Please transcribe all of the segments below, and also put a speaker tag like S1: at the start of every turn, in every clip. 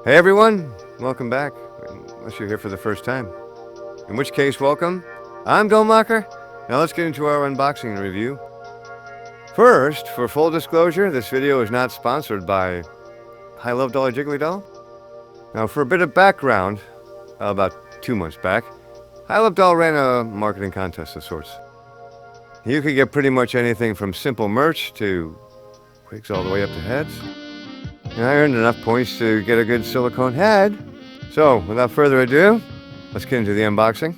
S1: Hey everyone, welcome back, unless you're here for the first time. In which case, welcome. I'm Dollmacher. Now let's get into our unboxing and review. First, for full disclosure, this video is not sponsored by HiLovedoll or JigglyJoy. Now for a bit of background, about 2 months back, HiLovedoll ran a marketing contest of sorts. You could get pretty much anything from simple merch to wigs all the way up to heads. And I earned enough points to get a good silicone head. So, without further ado, let's get into the unboxing.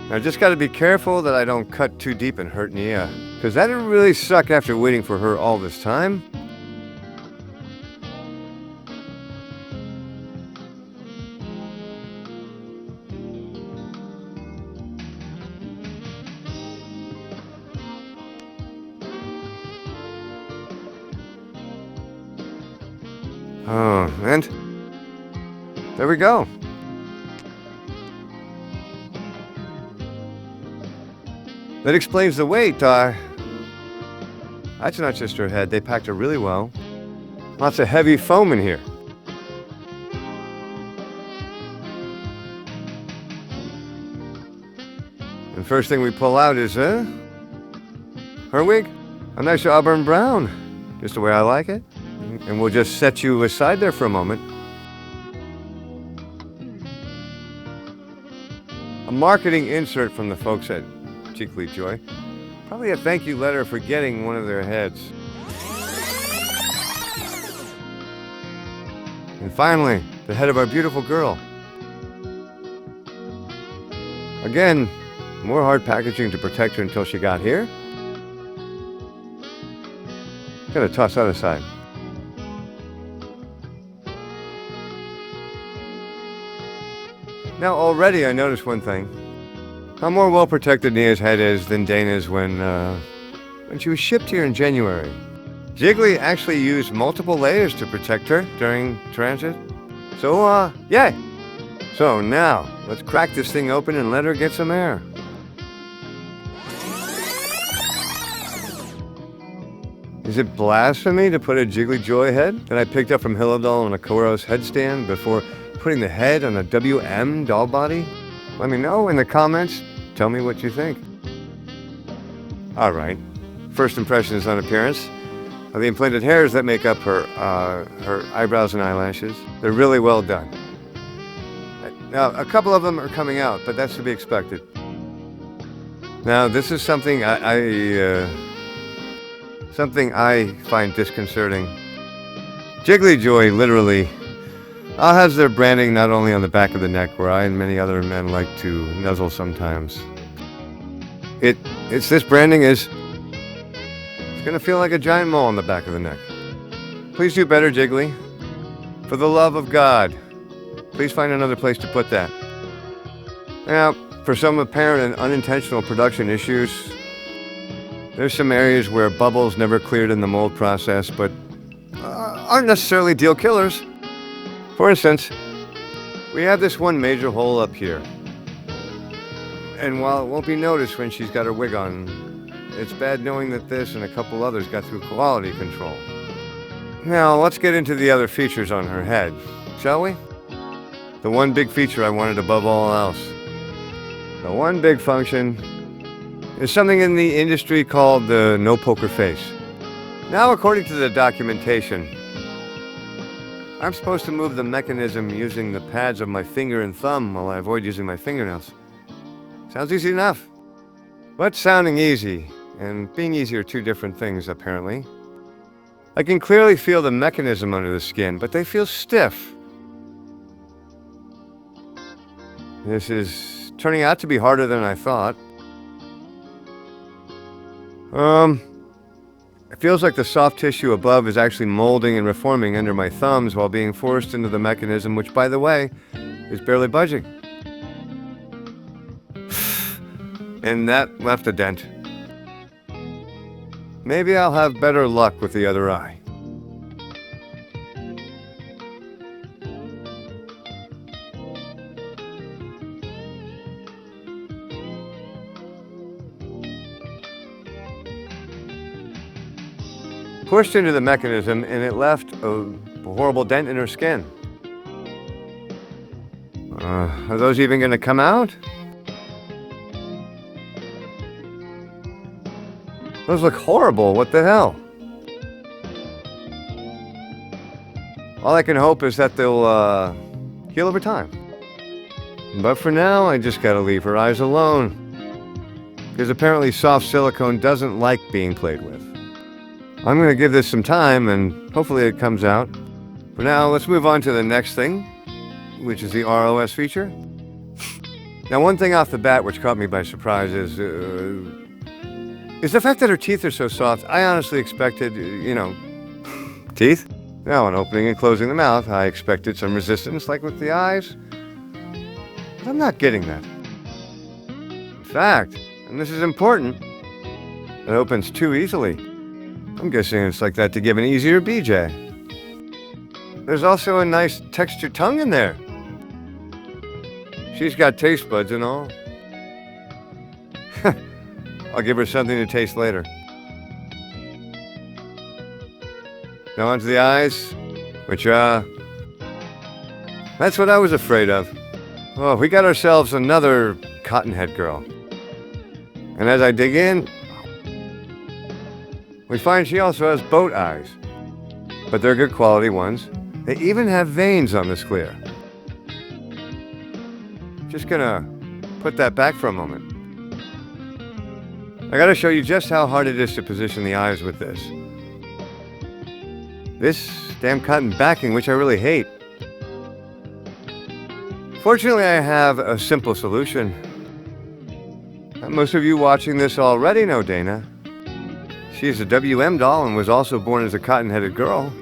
S1: Now, just gotta be careful that I don't cut too deep and hurt Nia, because that'd really suck after waiting for her all this time. Oh, and there we go. That explains the weight. That's not just her head. They packed her really well. Lots of heavy foam in here. And first thing we pull out is her wig. A nice auburn brown, just the way I like it. And we'll just set you aside there for a moment. A marketing insert from the folks at JigglyJoy. Probably a thank you letter for getting one of their heads. And finally, the head of our beautiful girl. Again, more hard packaging to protect her until she got here. Gotta toss that aside. Now already I noticed one thing. How more well protected Nia's head is than Dana's when she was shipped here in January. Jiggly actually used multiple layers to protect her during transit. So, yay! So now, let's crack this thing open and let her get some air. Is it blasphemy to put a JigglyJoy head that I picked up from HiLovedoll on a Koros headstand before putting the head on a WM doll body? Let me know in the comments. Tell me what you think. Alright, first impressions on appearance are the implanted hairs that make up her eyebrows and eyelashes. They're really well done. Now, a couple of them are coming out, but that's to be expected. Now, this is something I find disconcerting. JigglyJoy literally has their branding not only on the back of the neck, where I and many other men like to nuzzle sometimes. This branding it's gonna feel like a giant mole on the back of the neck. Please do better, Jiggly. For the love of God, please find another place to put that. Now, for some apparent and unintentional production issues, there's some areas where bubbles never cleared in the mold process, but aren't necessarily deal killers. For instance, we have this one major hole up here. And while it won't be noticed when she's got her wig on, it's bad knowing that this and a couple others got through quality control. Now, let's get into the other features on her head, shall we? The one big feature I wanted above all else. The one big function is something in the industry called the no-poker face. Now, according to the documentation, I'm supposed to move the mechanism using the pads of my finger and thumb while I avoid using my fingernails. Sounds easy enough. But sounding easy and being easy are two different things, apparently. I can clearly feel the mechanism under the skin, but they feel stiff. This is turning out to be harder than I thought. It feels like the soft tissue above is actually molding and reforming under my thumbs while being forced into the mechanism, which, by the way, is barely budging. And that left a dent. Maybe I'll have better luck with the other eye. Pushed into the mechanism, and it left a a horrible dent in her skin. Are those even gonna come out? Those look horrible, what the hell? All I can hope is that they'll heal over time. But for now, I just gotta leave her eyes alone. Because apparently soft silicone doesn't like being played with. I'm gonna give this some time and hopefully it comes out. For now, let's move on to the next thing, which is the ROS feature. Now, one thing off the bat which caught me by surprise is the fact that her teeth are so soft. I honestly expected, teeth? Now, on opening and closing the mouth, I expected some resistance like with the eyes. But I'm not getting that. In fact, and this is important, it opens too easily. I'm guessing it's like that to give an easier BJ. There's also a nice textured tongue in there. She's got taste buds and all. I'll give her something to taste later. Now onto the eyes, which, that's what I was afraid of. Oh, we got ourselves another cotton-head girl. And as I dig in, we find she also has boat eyes. But they're good quality ones. They even have veins on the sclera. Just gonna put that back for a moment. I gotta show you just how hard it is to position the eyes with this. This damn cotton backing, which I really hate. Fortunately, I have a simple solution. Most of you watching this already know Dana. She's a WM doll and was also born as a cotton-headed girl.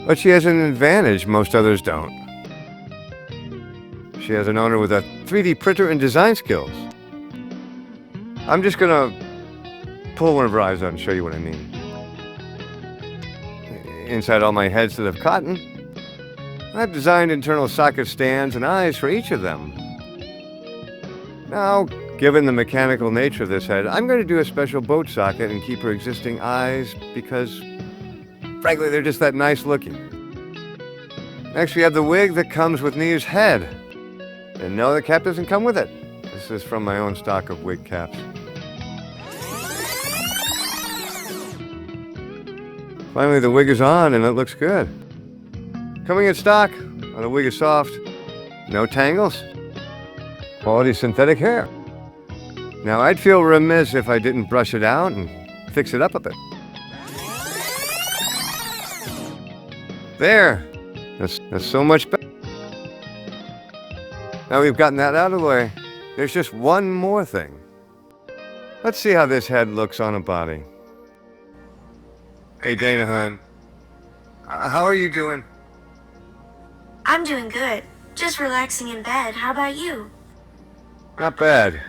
S1: But she has an advantage most others don't. She has an owner with a 3D printer and design skills. I'm just gonna pull one of her eyes out and show you what I mean. Inside all my heads that have cotton, I've designed internal socket stands and eyes for each of them. Now, given the mechanical nature of this head, I'm going to do a special boat socket and keep her existing eyes because, frankly, they're just that nice looking. Next, we have the wig that comes with Nia's head. And no, the cap doesn't come with it. This is from my own stock of wig caps. Finally, the wig is on and it looks good. Coming in stock, the wig is soft, no tangles, quality synthetic hair. Now, I'd feel remiss if I didn't brush it out and fix it up a bit. There, that's so much better. Now we've gotten that out of the way, there's just one more thing. Let's see how this head looks on a body. Hey Dana, hon. How are you doing?
S2: I'm doing good. Just relaxing in bed. How about you?
S1: Not bad.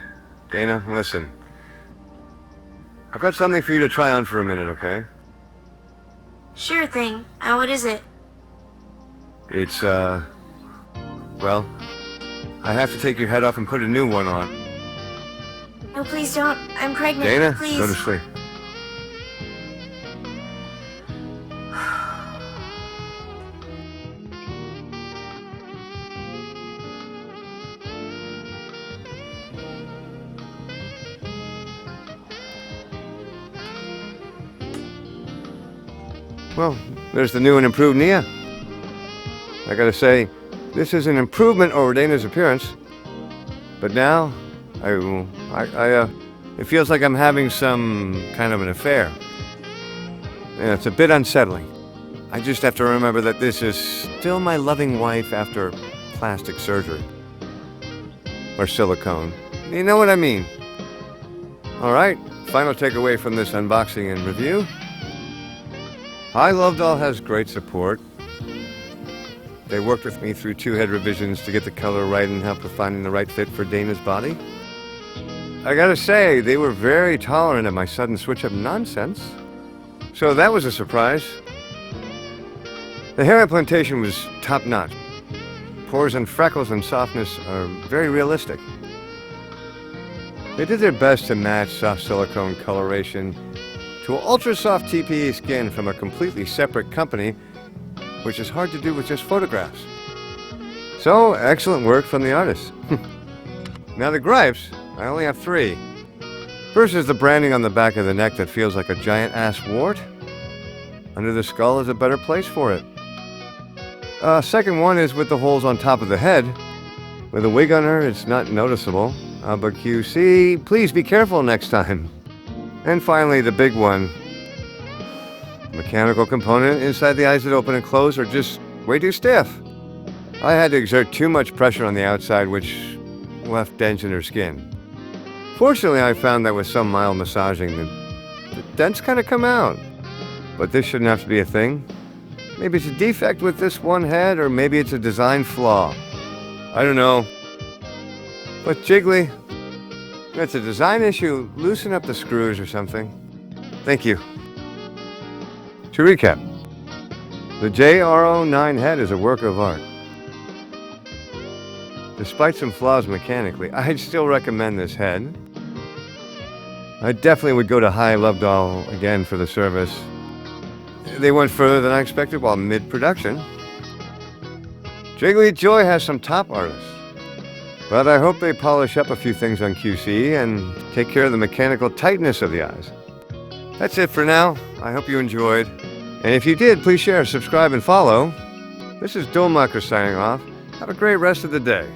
S1: Dana, listen. I've got something for you to try on for a minute, okay?
S2: Sure thing. What is it?
S1: It's, well, I have to take your head off and put a new one on.
S2: No, please don't. I'm pregnant.
S1: Dana,
S2: please.
S1: go to sleep. Well, there's the new and improved Nia. I gotta say, this is an improvement over Dana's appearance. But now, it feels like I'm having some kind of an affair. Yeah, it's a bit unsettling. I just have to remember that this is still my loving wife after plastic surgery. Or silicone. You know what I mean. Alright, final takeaway from this unboxing and review. HiLovedoll has great support. They worked with me through 2 head revisions to get the color right and help with finding the right fit for Dana's body. I gotta say, they were very tolerant of my sudden switch-up nonsense. So that was a surprise. The hair implantation was top-notch. Pores and freckles and softness are very realistic. They did their best to match soft silicone coloration to ultra-soft TPE skin from a completely separate company which is hard to do with just photographs. So, excellent work from the artist. Now the gripes, I only have 3. First is the branding on the back of the neck that feels like a giant ass wart. Under the skull is a better place for it. Second one is with the holes on top of the head. With a wig on her, it's not noticeable. But QC, please be careful next time. And finally, the big one. Mechanical component inside the eyes that open and close are just way too stiff. I had to exert too much pressure on the outside, which left dents in her skin. Fortunately, I found that with some mild massaging, the dents kind of come out. But this shouldn't have to be a thing. Maybe it's a defect with this one head, or maybe it's a design flaw. I don't know. But Jiggly, if it's a design issue, loosen up the screws or something. Thank you. To recap, the JH09 Head is a work of art. Despite some flaws mechanically, I'd still recommend this head. I definitely would go to HiLovedoll again for the service. They went further than I expected while mid-production. JigglyJoy has some top artists, but I hope they polish up a few things on QC and take care of the mechanical tightness of the eyes. That's it for now. I hope you enjoyed. And if you did, please share, subscribe, and follow. This is Dulmacher signing off. Have a great rest of the day.